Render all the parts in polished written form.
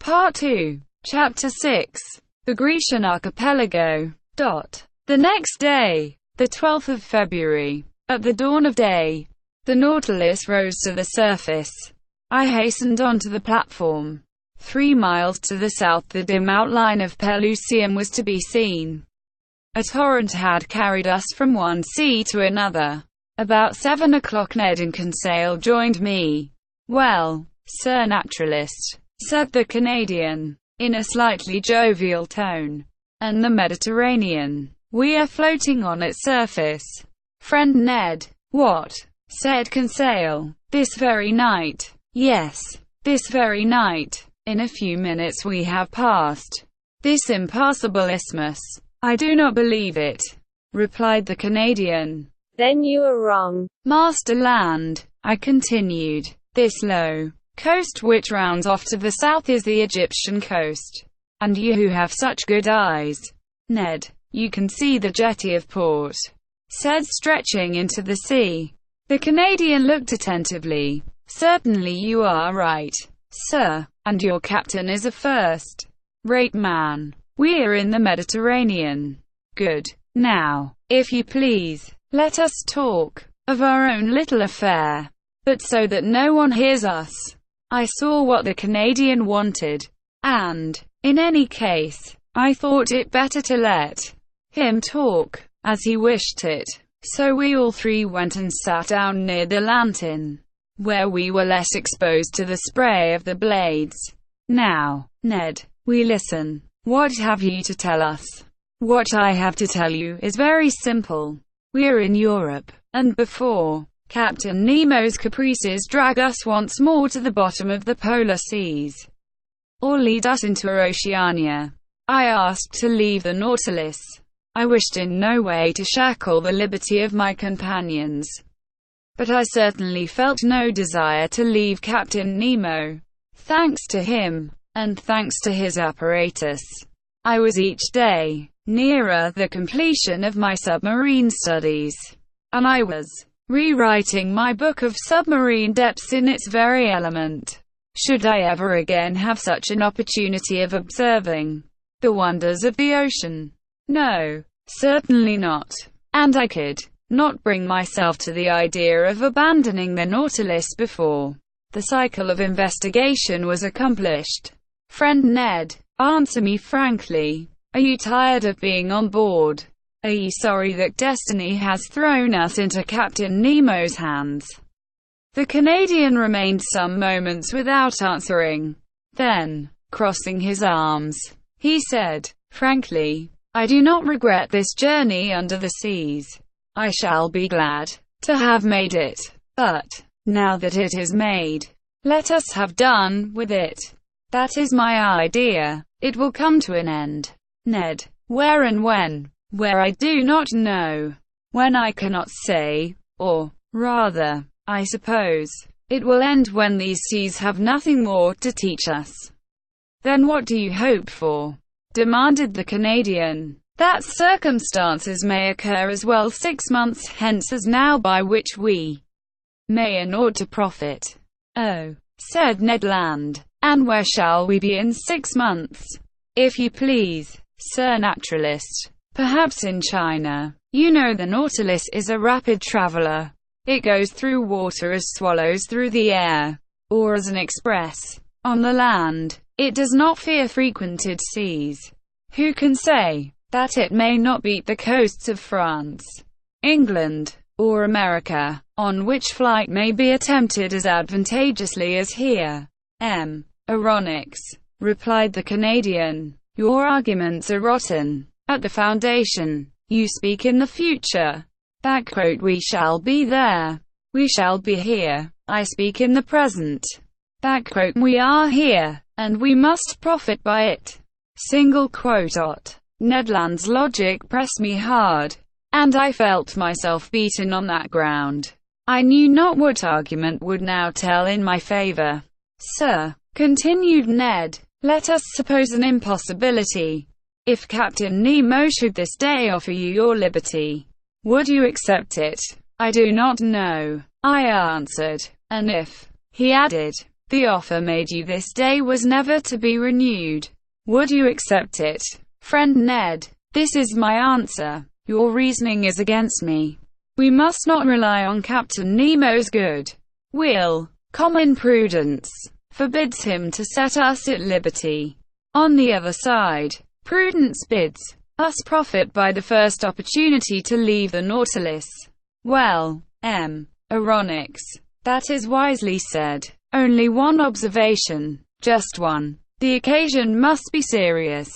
Part 2. Chapter 6. The Grecian Archipelago. The next day, the 12th of February, at the dawn of day, the Nautilus rose to the surface. I hastened onto the platform. 3 miles to the south, the dim outline of Pelusium was to be seen. A torrent had carried us from one sea to another. About 7 o'clock Ned and Conseil joined me. "Well, Sir Naturalist," said the Canadian, in a slightly jovial tone, "and the Mediterranean, we are floating on its surface." "Friend Ned." "What?" said Conseil. "This very night." "Yes, this very night. In a few minutes we have passed this impassable isthmus." "I do not believe it," replied the Canadian. "Then you are wrong." "Master Land," I continued, "this low coast which rounds off to the south is the Egyptian coast. And you who have such good eyes, Ned, you can see the jetty of Port Said stretching into the sea." The Canadian looked attentively. "Certainly you are right, sir, and your captain is a first-rate man. We are in the Mediterranean." "Good. Now, if you please, let us talk of our own little affair, but so that no one hears us." I saw what the Canadian wanted, and, in any case, I thought it better to let him talk, as he wished it. So we all three went and sat down near the lantern, where we were less exposed to the spray of the blades. "Now, Ned, we listen. What have you to tell us?" "What I have to tell you is very simple. We are in Europe, and before Captain Nemo's caprices drag us once more to the bottom of the polar seas, or lead us into Oceania, I asked to leave the Nautilus. I wished in no way to shackle the liberty of my companions, but I certainly felt no desire to leave Captain Nemo. Thanks to him, and thanks to his apparatus, I was each day nearer the completion of my submarine studies, and I was rewriting my book of submarine depths in its very element. Should I ever again have such an opportunity of observing the wonders of the ocean? No, certainly not. And I could not bring myself to the idea of abandoning the Nautilus before the cycle of investigation was accomplished. Friend Ned, answer me frankly. Are you tired of being on board? Are you sorry that destiny has thrown us into Captain Nemo's hands?" The Canadian remained some moments without answering. Then, crossing his arms, he said, "Frankly, I do not regret this journey under the seas. I shall be glad to have made it. But, now that it is made, let us have done with it. That is my idea. It will come to an end, Ned. Where and when? Where I do not know. When I cannot say, or, rather, I suppose, it will end when these seas have nothing more to teach us." "Then what do you hope for?" demanded the Canadian. "That circumstances may occur as well 6 months hence as now by which we may and ought to profit." "Oh," said Ned Land, "and where shall we be in 6 months?" "If you please, Sir Naturalist, perhaps in China. You know the Nautilus is a rapid traveler. It goes through water as swallows through the air, or as an express on the land. It does not fear frequented seas. Who can say that it may not beat the coasts of France, England, or America, on which flight may be attempted as advantageously as here?" "Ironics," replied the Canadian. "Your arguments are rotten at the foundation. You speak in the future. "We shall be there. We shall be here." I speak in the present. "We are here, and we must profit by it." Ned Land's logic pressed me hard, and I felt myself beaten on that ground. I knew not what argument would now tell in my favor. "Sir," continued Ned, "let us suppose an impossibility. If Captain Nemo should this day offer you your liberty, would you accept it?" "I do not know," I answered. "And if," he added, The offer made you this day was never to be renewed. Would you accept it? Friend Ned, this is my answer. Your reasoning is against me. We must not rely on Captain Nemo's good will. Common prudence forbids him to set us at liberty. On the other side, prudence bids us profit by the first opportunity to leave the Nautilus. Well, Aronnax, that is wisely said. Only one observation, just one. The occasion must be serious,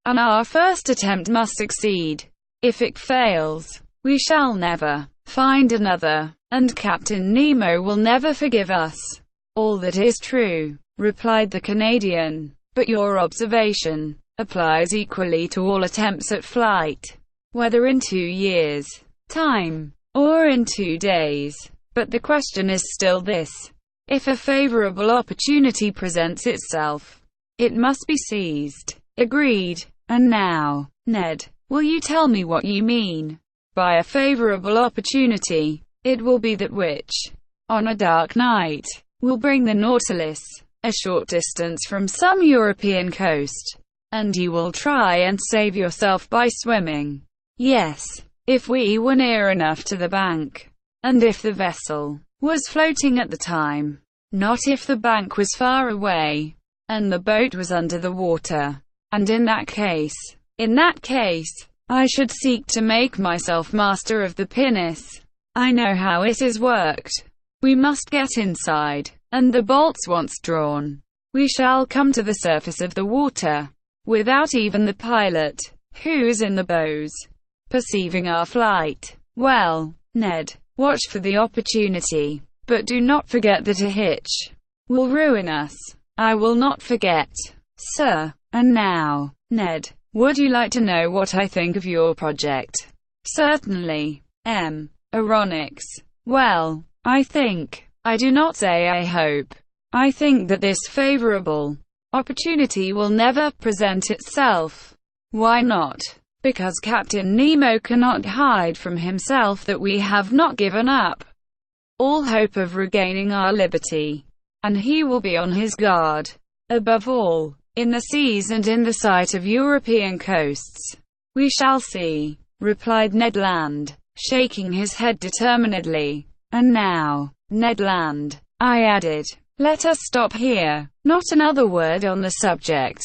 and our first attempt must succeed. If it fails, we shall never find another, and Captain Nemo will never forgive us. All that is true, replied the Canadian, but your observation applies equally to all attempts at flight, whether in 2 years' time, or in 2 days. But the question is still this: if a favorable opportunity presents itself, it must be seized. Agreed. And now, Ned, will you tell me what you mean by a favorable opportunity? It will be that which, on a dark night, will bring the Nautilus a short distance from some European coast, and you will try and save yourself by swimming. Yes, if we were near enough to the bank, and if the vessel was floating at the time, not if the bank was far away, and the boat was under the water. And in that case, I should seek to make myself master of the pinnace. I know how it is worked. We must get inside, and the bolts once drawn, we shall come to the surface of the water, without even the pilot, who's in the bows, perceiving our flight. Well, Ned, watch for the opportunity, but do not forget that a hitch will ruin us. I will not forget, sir. And now, Ned, would you like to know what I think of your project? Certainly, Aronnax. Well, I do not say I hope. I think that this favorable opportunity will never present itself. Why not? Because Captain Nemo cannot hide from himself that we have not given up all hope of regaining our liberty, and he will be on his guard. Above all, in the seas and in the sight of European coasts. We shall see, replied Ned Land, shaking his head determinedly. And now, Ned Land, I added, let us stop here. Not another word on the subject.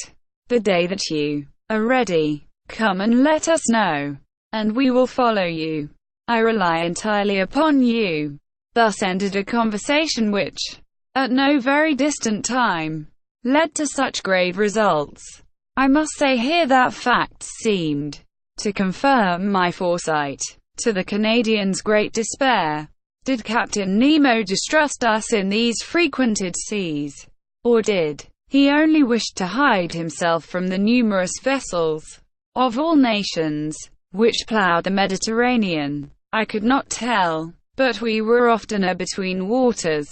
The day that you are ready, come and let us know, and we will follow you. I rely entirely upon you. Thus ended a conversation which, at no very distant time, led to such grave results. I must say here that facts seemed to confirm my foresight. To the Canadian's great despair, did Captain Nemo distrust us in these frequented seas? Or did he only wish to hide himself from the numerous vessels of all nations which plowed the Mediterranean? I could not tell, but we were oftener between waters,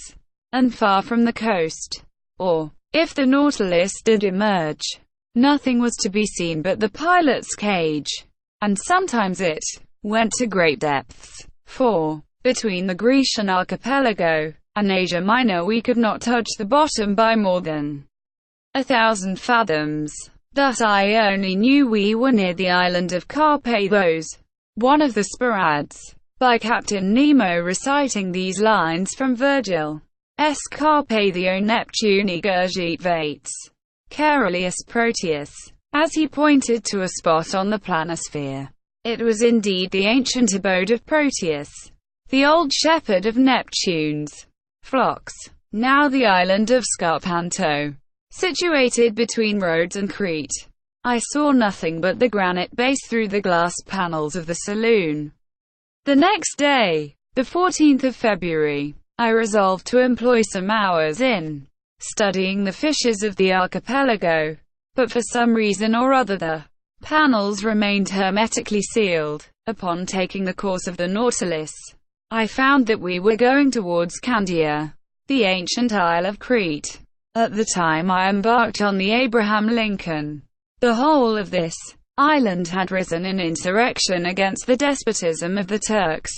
and far from the coast. Or, if the Nautilus did emerge, nothing was to be seen but the pilot's cage, and sometimes it went to great depths, for, between the Grecian Archipelago and Asia Minor we could not touch the bottom by more than 1,000 fathoms. Thus I only knew we were near the island of Archipelago. One of the sporades, by Captain Nemo reciting these lines from Virgil. Carpathio Neptuni Gurgit Vates, Carolius Proteus, as he pointed to a spot on the planisphere. It was indeed the ancient abode of Proteus, the old shepherd of Neptune's flocks, now the island of Scarpanto, situated between Rhodes and Crete. I saw nothing but the granite base through the glass panels of the saloon. The next day, the 14th of February, I resolved to employ some hours in studying the fishes of the archipelago, but for some reason or other the panels remained hermetically sealed. Upon taking the course of the Nautilus, I found that we were going towards Candia, the ancient Isle of Crete. At the time I embarked on the Abraham Lincoln, the whole of this island had risen in insurrection against the despotism of the Turks.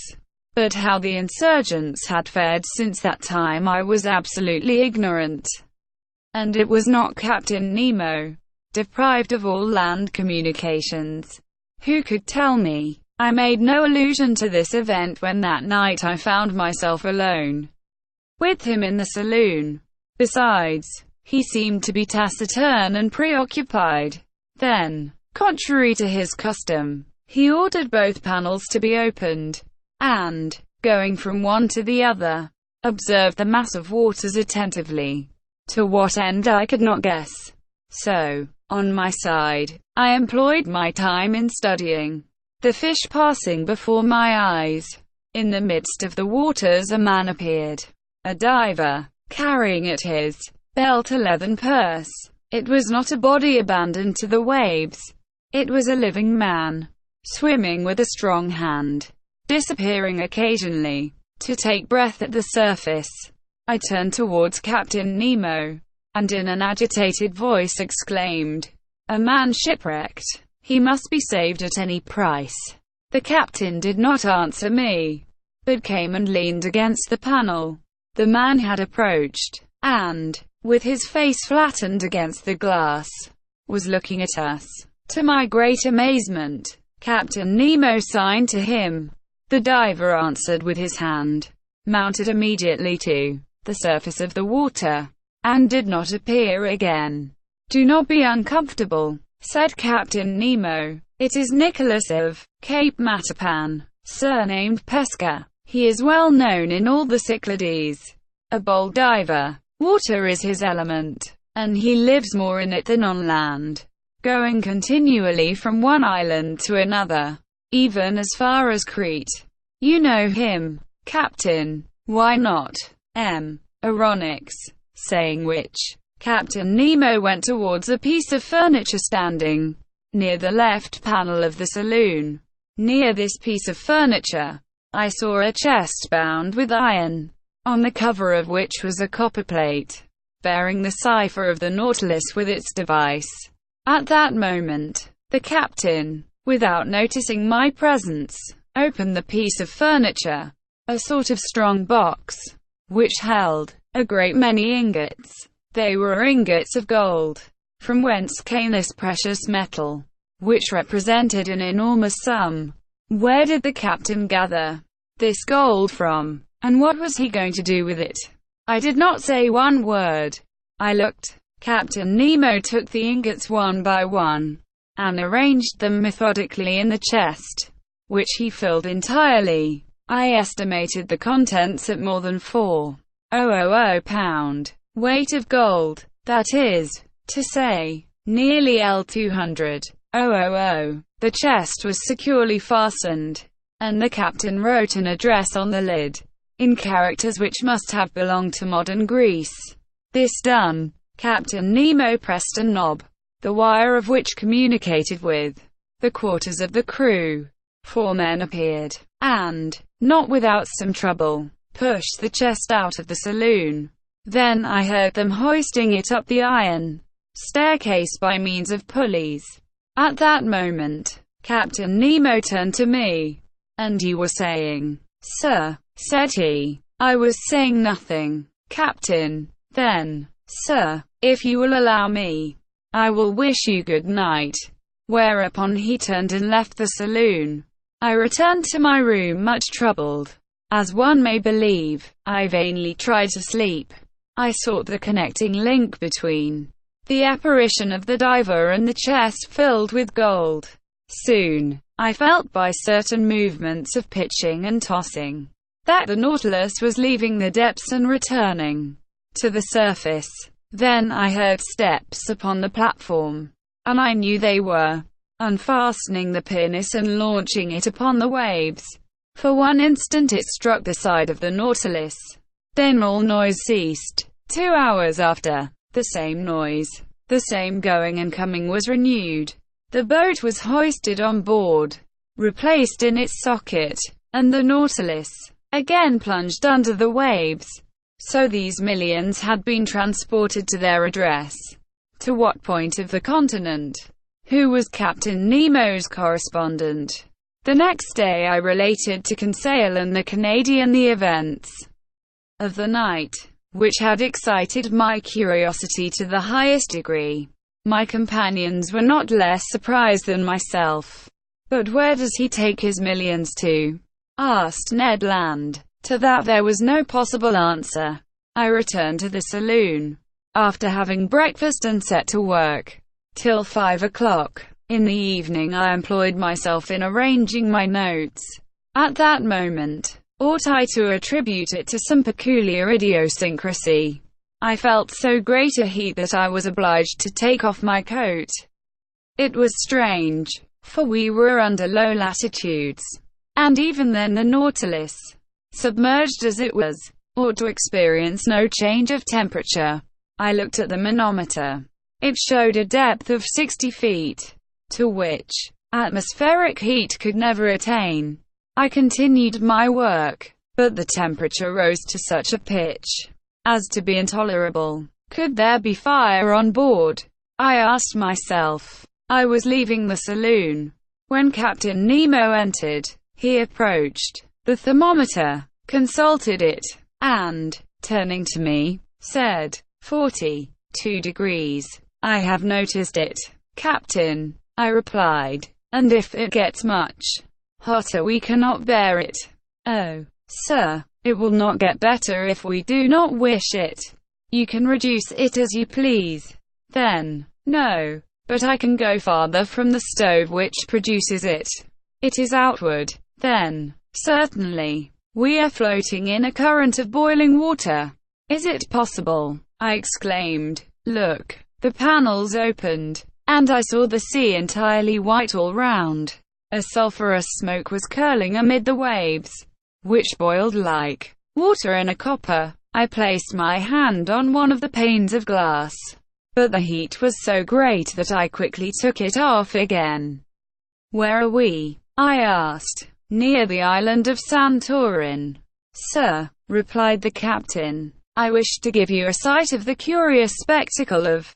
But how the insurgents had fared since that time I was absolutely ignorant. And it was not Captain Nemo, deprived of all land communications, who could tell me. I made no allusion to this event when that night I found myself alone with him in the saloon. Besides, he seemed to be taciturn and preoccupied. Then, contrary to his custom, he ordered both panels to be opened, and, going from one to the other, observed the mass of waters attentively. To what end I could not guess. So, on my side, I employed my time in studying the fish passing before my eyes. In the midst of the waters a man appeared, a diver, carrying at his belt a leathern purse. It was not a body abandoned to the waves. It was a living man, swimming with a strong hand, disappearing occasionally, to take breath at the surface. I turned towards Captain Nemo, and in an agitated voice exclaimed, "A man shipwrecked. He must be saved at any price." The captain did not answer me, but came and leaned against the panel. The man had approached, and, with his face flattened against the glass, was looking at us. To my great amazement, Captain Nemo signed to him. The diver answered with his hand, mounted immediately to the surface of the water, and did not appear again. "Do not be uncomfortable," said Captain Nemo. "It is Nicholas of Cape Matapan, surnamed Pesca. He is well known in all the Cyclades. A bold diver. Water is his element, and he lives more in it than on land, going continually from one island to another, even as far as Crete. You know him, Captain. Why not?" Ironics. Saying which, Captain Nemo went towards a piece of furniture standing near the left panel of the saloon. Near this piece of furniture, I saw a chest bound with iron, on the cover of which was a copper plate, bearing the cipher of the Nautilus with its device. At that moment, the captain, without noticing my presence, opened the piece of furniture, a sort of strong box, which held a great many ingots. They were ingots of gold. From whence came this precious metal, which represented an enormous sum? Where did the captain gather this gold from, and what was he going to do with it? I did not say one word. I looked. Captain Nemo took the ingots one by one, and arranged them methodically in the chest, which he filled entirely. I estimated the contents at more than 4,000 pound weight of gold, that is to say, nearly L200,000. The chest was securely fastened, and the captain wrote an address on the lid, in characters which must have belonged to modern Greece. This done, Captain Nemo pressed a knob, the wire of which communicated with the quarters of the crew. 4 men appeared, and, not without some trouble, pushed the chest out of the saloon. Then I heard them hoisting it up the iron staircase by means of pulleys. At that moment, Captain Nemo turned to me. "And you were saying, sir?" said he. I was saying nothing, Captain. "Then, sir, if you will allow me, I will wish you good night." Whereupon he turned and left the saloon. I returned to my room much troubled. As one may believe, I vainly tried to sleep. I sought the connecting link between the apparition of the diver and the chest filled with gold. Soon, I felt by certain movements of pitching and tossing that the Nautilus was leaving the depths and returning to the surface. Then I heard steps upon the platform, and I knew they were unfastening the pinnace and launching it upon the waves. For one instant it struck the side of the Nautilus. Then all noise ceased. 2 hours after, the same noise, the same going and coming was renewed. The boat was hoisted on board, replaced in its socket, and the Nautilus again plunged under the waves. So these millions had been transported to their address. To what point of the continent? Who was Captain Nemo's correspondent? The next day I related to Conseil and the Canadian the events of the night. which had excited my curiosity to the highest degree. My companions were not less surprised than myself. "But where does he take his millions to?" asked Ned Land. To that there was no possible answer. I returned to the saloon, after having breakfast and set to work. Till 5 o'clock. In the evening I employed myself in arranging my notes. At that moment, ought I to attribute it to some peculiar idiosyncrasy? I felt so great a heat that I was obliged to take off my coat. It was strange, for we were under low latitudes, and even then the Nautilus, submerged as it was, ought to experience no change of temperature. I looked at the manometer. It showed a depth of 60 feet, to which atmospheric heat could never attain. I continued my work, but the temperature rose to such a pitch as to be intolerable. Could there be fire on board? I asked myself. I was leaving the saloon when Captain Nemo entered. He approached the thermometer, consulted it, and, turning to me, said, 42 degrees. "I have noticed it, Captain," I replied, "and if it gets much hotter we cannot bear it." "Oh, sir, it will not get better if we do not wish it. You can reduce it as you please." "Then, no, but I can go farther from the stove which produces it. It is outward." "Then, certainly, we are floating in a current of boiling water." "Is it possible?" I exclaimed. "Look." The panels opened, and I saw the sea entirely white all round. A sulphurous smoke was curling amid the waves, which boiled like water in a copper. I placed my hand on one of the panes of glass, but the heat was so great that I quickly took it off again. "Where are we?" I asked. "Near the island of Santorin, sir," replied the captain. "I wish to give you a sight of the curious spectacle of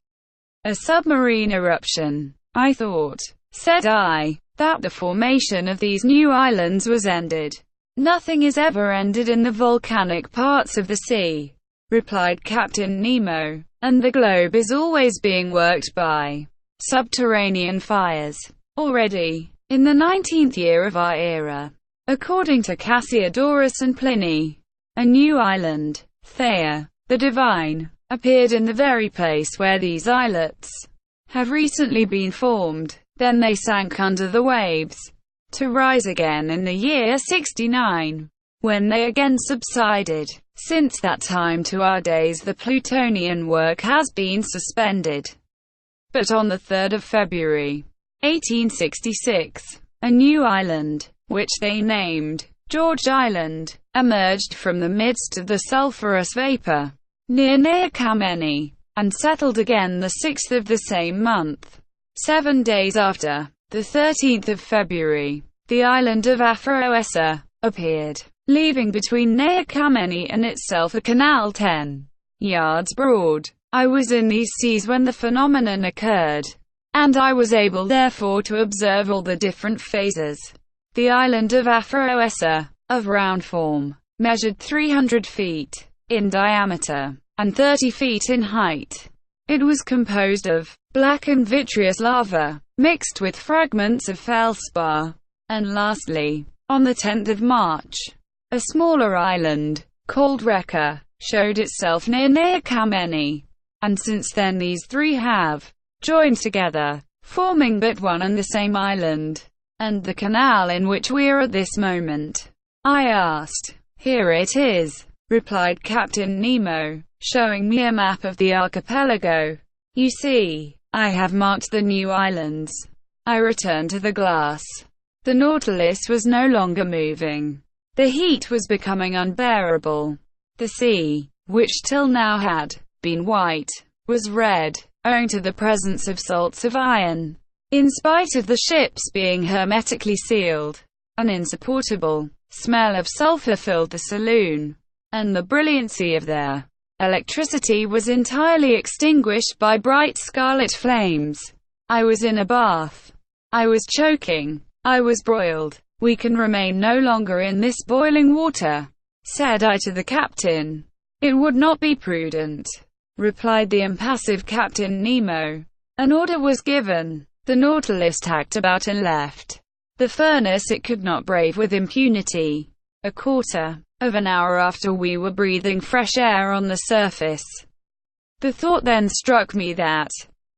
a submarine eruption. I thought," said I, "that the formation of these new islands was ended." "Nothing is ever ended in the volcanic parts of the sea," replied Captain Nemo, "and the globe is always being worked by subterranean fires. Already, in the 19th year of our era, according to Cassiodorus and Pliny, a new island, Thea, the Divine, appeared in the very place where these islets have recently been formed. Then they sank under the waves, to rise again in the year 69, when they again subsided. Since that time to our days the Plutonian work has been suspended. But on the 3rd of February, 1866, a new island, which they named George Island, emerged from the midst of the sulphurous vapor, near Kameni, and settled again the 6th of the same month. 7 days after, the 13th of February, the island of Aphroessa appeared, leaving between Kameni and itself a canal 10 yards broad. I was in these seas when the phenomenon occurred, and I was able therefore to observe all the different phases. The island of Aphroessa, of round form, measured 300 feet in diameter, and 30 feet in height. It was composed of black and vitreous lava, mixed with fragments of feldspar. And lastly, on the 10th of March, a smaller island, called Reka, showed itself near Kameni. And since then these three have joined together, forming but one and the same island. "And the canal in which we are at this moment?" I asked. "Here it is," replied Captain Nemo, showing me a map of the archipelago. "You see, I have marked the new islands." I returned to the glass. The Nautilus was no longer moving. The heat was becoming unbearable. The sea, which till now had been white, was red, owing to the presence of salts of iron. In spite of the ships being hermetically sealed, an insupportable smell of sulfur filled the saloon, and the brilliancy of their electricity was entirely extinguished by bright scarlet flames. I was in a bath. I was choking. I was broiled. "We can remain no longer in this boiling water," said I to the captain. "It would not be prudent," replied the impassive Captain Nemo. An order was given. The Nautilus tacked about and left the furnace it could not brave with impunity. A quarter of an hour after, we were breathing fresh air on the surface. The thought then struck me that,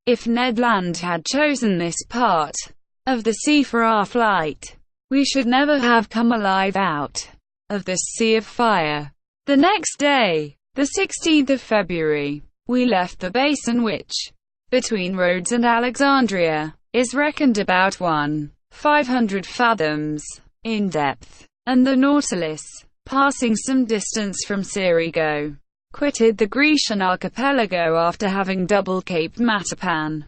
if Ned Land had chosen this part of the sea for our flight, we should never have come alive out of this sea of fire. The next day, the 16th of February, we left the basin which, between Rhodes and Alexandria, is reckoned about 1,500 fathoms in depth, and the Nautilus, passing some distance from Cirigo, quitted the Grecian archipelago after having doubled Cape Matapan.